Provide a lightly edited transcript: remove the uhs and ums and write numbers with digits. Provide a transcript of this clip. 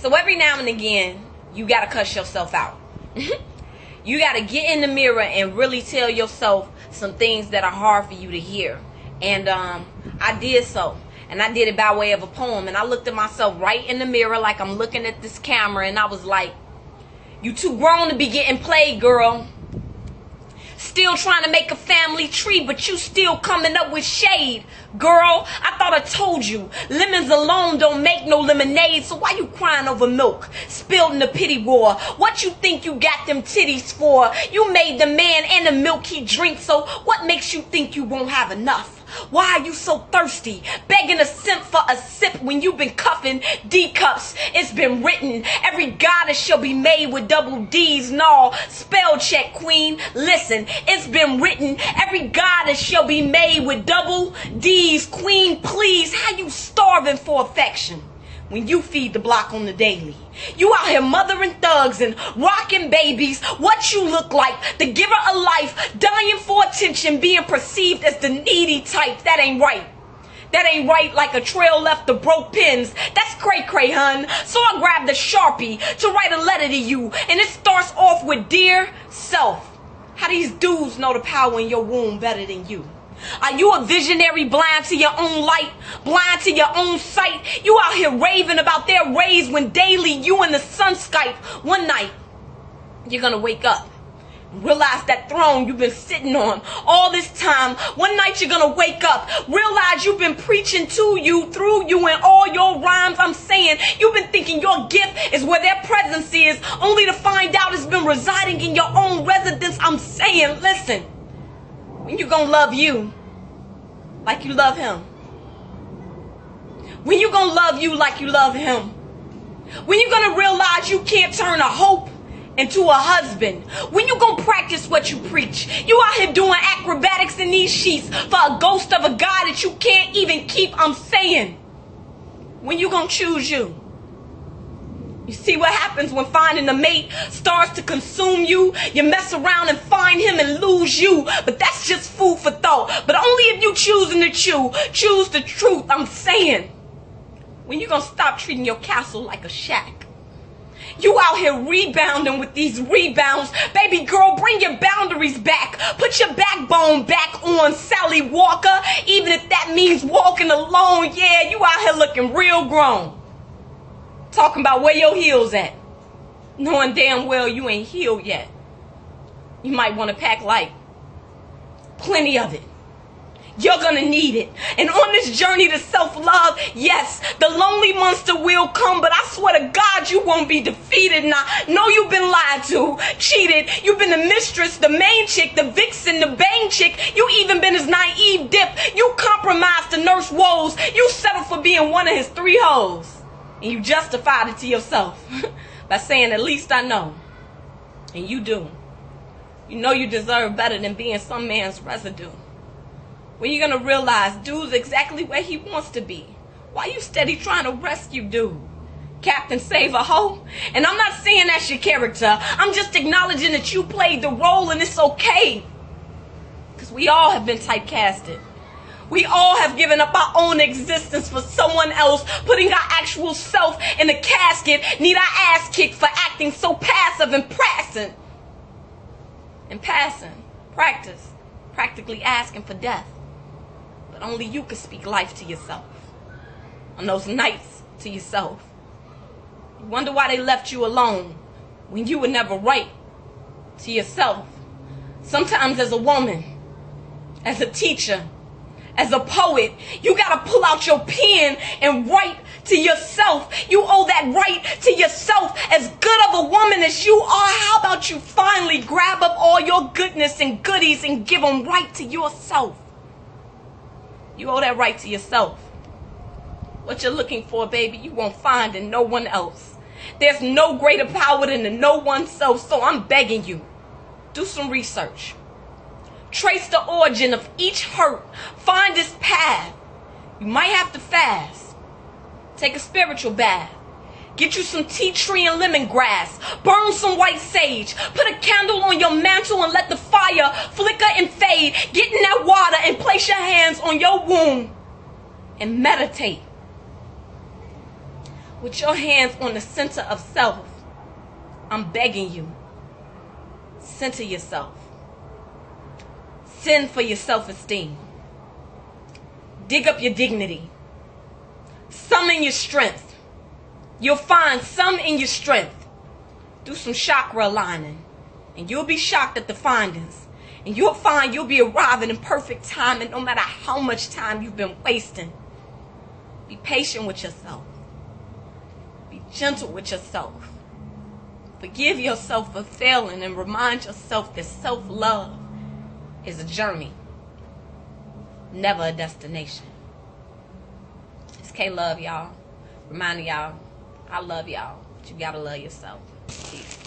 So every now and again, you got to cuss yourself out. You got to get in the mirror and really tell yourself some things that are hard for you to hear. And I did so. And I did it by way of a poem. And I looked at myself right in the mirror like I'm looking at this camera. And I was like, you too grown to be getting played, girl. Still trying to make a family tree, but you still coming up with shade. Girl, I thought I told you, lemons alone don't make no lemonade, so why you crying over milk spilled in the pity war? What you think you got them titties for? You made the man and the milk he drinks, so what makes you think you won't have enough? Why are you so thirsty, begging a simp for a sip when you've been cuffing D cups? It's been written, every goddess shall be made with double D's. No, spell check, queen. Listen, it's been written, every goddess shall be made with double D's. Queen, please, how you starving for affection when you feed the block on the daily? You out here mothering thugs and rocking babies. What you look like, the giver of life, dying for attention, being perceived as the needy type. That ain't right. That ain't right, like a trail left of broke pins. That's cray-cray, hun. So I grabbed a Sharpie to write a letter to you, and it starts off with Dear Self. How these dudes know the power in your womb better than you? Are you a visionary, blind to your own light, blind to your own sight? You out here raving about their rays when daily you and the sun Skype. One night, you're gonna wake up and realize that throne you've been sitting on all this time. One night you're gonna wake up, realize you've been preaching to you, through you, and all your rhymes. I'm saying, you've been thinking your gift is where their presence is, only to find out it's been residing in your own residence. I'm saying, listen. When you gonna love you like you love him? When you gonna love you like you love him? When you gonna realize you can't turn a hope into a husband? When you gonna practice what you preach? You out here doing acrobatics in these sheets for a ghost of a God that you can't even keep. I'm saying, when you gonna choose you? You see what happens when finding a mate starts to consume you? You mess around and find him and lose you. But that's just food for thought. But only if you choosing to choose the truth. I'm saying, when you gonna stop treating your castle like a shack? You out here rebounding with these rebounds. Baby girl, bring your boundaries back. Put your backbone back on, Sally Walker. Even if that means walking alone. Yeah, you out here looking real grown. Talking about where your heels at, knowing damn well you ain't healed yet. You might want to pack light. Plenty of it. You're gonna need it. And on this journey to self-love, yes, the lonely monster will come, but I swear to God you won't be defeated. And I know you've been lied to, cheated. You've been the mistress, the main chick, the vixen, the bang chick. You even been his naive dip. You compromised to nurse woes. You settled for being one of his 3 hoes. And you justified it to yourself by saying, at least I know. And you do. You know you deserve better than being some man's residue. When you gonna realize dude's exactly where he wants to be? Why you steady trying to rescue dude? Captain Save a Hoe? And I'm not saying that's your character. I'm just acknowledging that you played the role, and it's okay. Because we all have been typecasted. We all have given up our own existence for someone else, putting our actual self in a casket. Need our ass kicked for acting so passive and passing. And passing, practice, practically asking for death. But only you can speak life to yourself. On those nights to yourself. You wonder why they left you alone when you were never right to yourself. Sometimes as a woman, as a teacher, as a poet, you gotta pull out your pen and write to yourself. You owe that right to yourself. As good of a woman as you are, how about you finally grab up all your goodness and goodies and give them right to yourself? You owe that right to yourself. What you're looking for, baby, you won't find in no one else. There's no greater power than the no one self, so I'm begging you, do some research. Trace the origin of each hurt. Find its path. You might have to fast. Take a spiritual bath. Get you some tea tree and lemongrass. Burn some white sage. Put a candle on your mantle and let the fire flicker and fade. Get in that water and place your hands on your womb and meditate. with your hands on the center of self, I'm begging you, center yourself. Send for your self-esteem. Dig up your dignity. Summon your strength. You'll find some in your strength. Do some chakra aligning, and you'll be shocked at the findings. And you'll find you'll be arriving in perfect time, and no matter how much time you've been wasting. Be patient with yourself. Be gentle with yourself. Forgive yourself for failing and remind yourself that self-love is a journey, never a destination. It's K-Love, y'all. Reminding y'all, I love y'all, but you gotta love yourself. Peace.